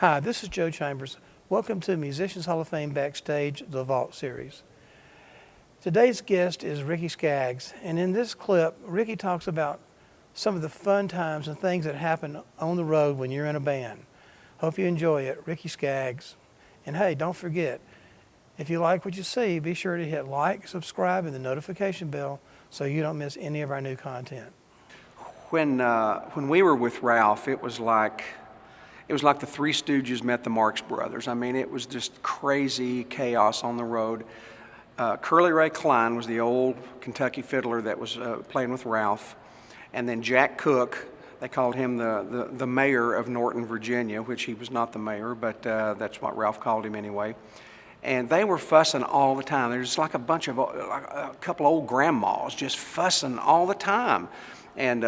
Hi, this is Joe Chambers. Welcome to Musicians Hall of Fame Backstage, The Vault Series. Today's guest is Ricky Skaggs, and in this clip, Ricky talks about some of the fun times and things that happen on the road when you're in a band. Hope you enjoy it. Ricky Skaggs. And hey, don't forget, if you like what you see, be sure to hit like, subscribe, and the notification bell so you don't miss any of our new content. When we were with Ralph, it was like the Three Stooges met the Marx Brothers. I mean, it was just crazy chaos on the road. Curly Ray Klein was the old Kentucky fiddler that was playing with Ralph. And then Jack Cook, they called him the mayor of Norton, Virginia, which he was not the mayor, but that's what Ralph called him anyway. And they were fussing all the time. There's like a couple old grandmas just fussing all the time. And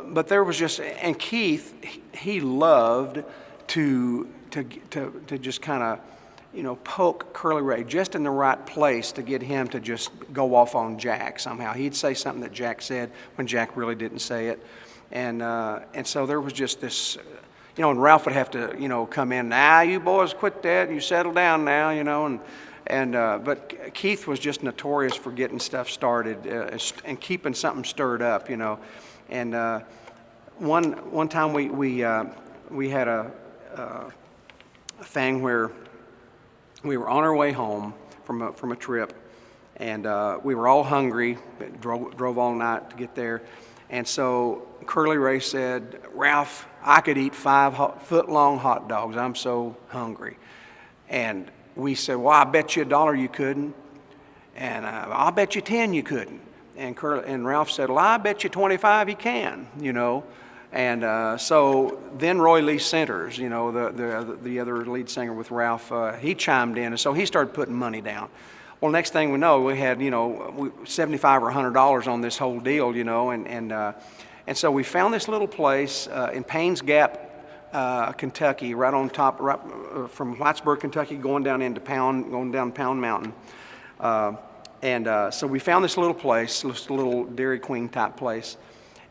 but there was just, and Keith, he loved to just kind of, poke Curly Ray just in the right place to get him to just go off on Jack somehow. He'd say something that Jack said when Jack really didn't say it. And so there was just this, and Ralph would have to, come in, you boys quit that, you settle down now, but Keith was just notorious for getting stuff started and keeping something stirred up, And one time we had a thing where we were on our way home from a trip, and we were all hungry. Drove all night to get there, and so Curly Ray said, "Ralph, I could eat 5-foot-long hot dogs. I'm so hungry." And we said, "Well, I bet you $1 you couldn't, and I'll bet you 10 you couldn't." And Ralph said, "Well, I bet you 25 you can," And so then Roy Lee Centers, the other lead singer with Ralph, he chimed in, and so he started putting money down. Well, next thing we know, we had $75 or $100 on this whole deal, and so we found this little place in Paynes Gap, Kentucky, right on top, right from Whitesburg, Kentucky, going down Pound Mountain. So we found this little place, this little Dairy Queen type place.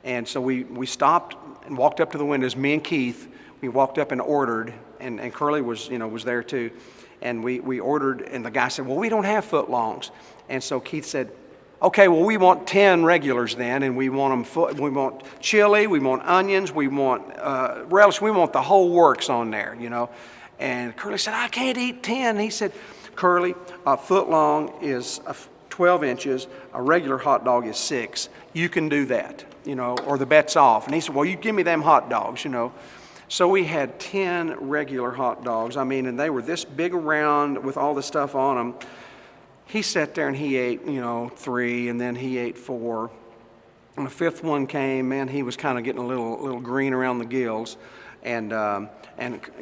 And so we stopped and walked up to the windows. Me and Keith, we walked up and ordered, and Curly was there too. And we ordered, and the guy said, "Well, we don't have footlongs." And so Keith said, "Okay, well, we want 10 regulars then, and we want we want chili, we want onions, we want relish, we want the whole works on there, And Curly said, "I can't eat 10." He said, "Curly, a footlong is 12 inches, a regular hot dog is 6. You can do that, or the bet's off." And he said, "Well, you give me them hot dogs, So we had 10 regular hot dogs. And they were this big around with all the stuff on them. He sat there and he ate, 3, and then he ate 4. And the fifth one came, man, he was kind of getting a little green around the gills. And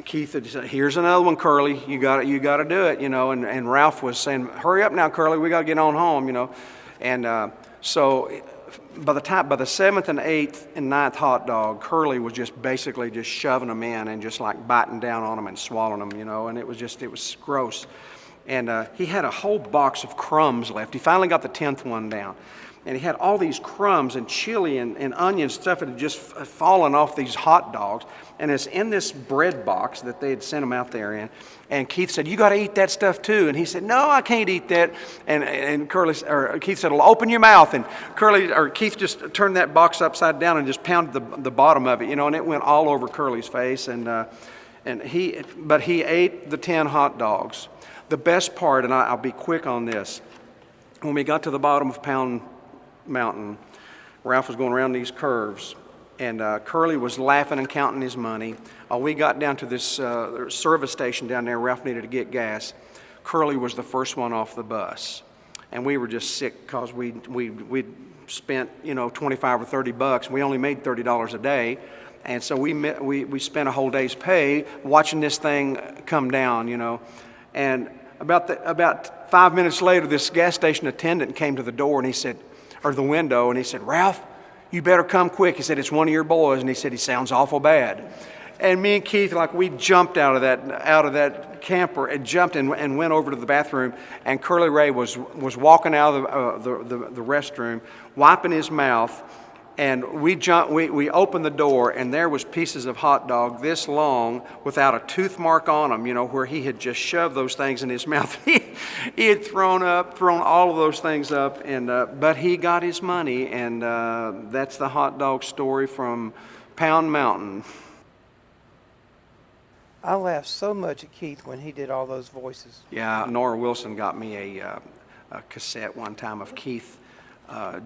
Keith had said, "Here's another one, Curly. You got to do it, And Ralph was saying, "Hurry up now, Curly. We got to get on home, And so by the 7th and 8th and 9th hot dog, Curly was just basically just shoving them in and just like biting down on them and swallowing them, And it was gross. And he had a whole box of crumbs left. He finally got the 10th one down. And he had all these crumbs and chili and onion stuff that had just fallen off these hot dogs. And it's in this bread box that they had sent him out there in. And Keith said, "You got to eat that stuff too." And he said, "No, I can't eat that." And Keith said, "Well, open your mouth." And Keith just turned that box upside down and just pounded the bottom of it, And it went all over Curly's face. But he ate the 10 hot dogs. The best part, and I'll be quick on this, when we got to the bottom of Pound Mountain, Ralph was going around these curves, and Curly was laughing and counting his money. We got down to this service station down there. Ralph needed to get gas. Curly was the first one off the bus, and we were just sick because we'd spent $25 or $30. We only made $30 a day, and so we spent a whole day's pay watching this thing come down, And about 5 minutes later, this gas station attendant came to the door, and he said, or the window, and he said, "Ralph, you better come quick." He said, "It's one of your boys." And he said, "He sounds awful bad." And me and Keith, we jumped out of that camper and jumped and went over to the bathroom. And Curly Ray was walking out of the restroom, wiping his mouth, And we opened the door, and there was pieces of hot dog this long without a tooth mark on them, you know, where he had just shoved those things in his mouth. He had thrown all of those things up, and but he got his money, and that's the hot dog story from Pound Mountain. I laughed so much at Keith when he did all those voices. Yeah, Nora Wilson got me a cassette one time of Keith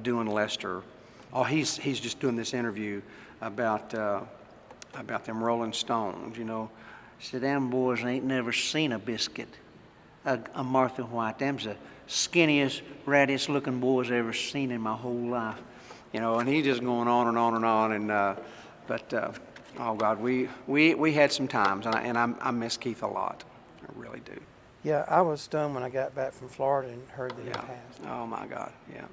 doing Lester. Oh, he's just doing this interview about them Rolling Stones, you know. So them boys ain't never seen a biscuit. A Martha White, them's the skinniest, rattiest looking boys I ever seen in my whole life. You know, and he's just going on and on and on. And oh God, we had some times, and I miss Keith a lot. I really do. Yeah, I was stunned when I got back from Florida and heard that he Yeah. passed. Oh my God. Yeah.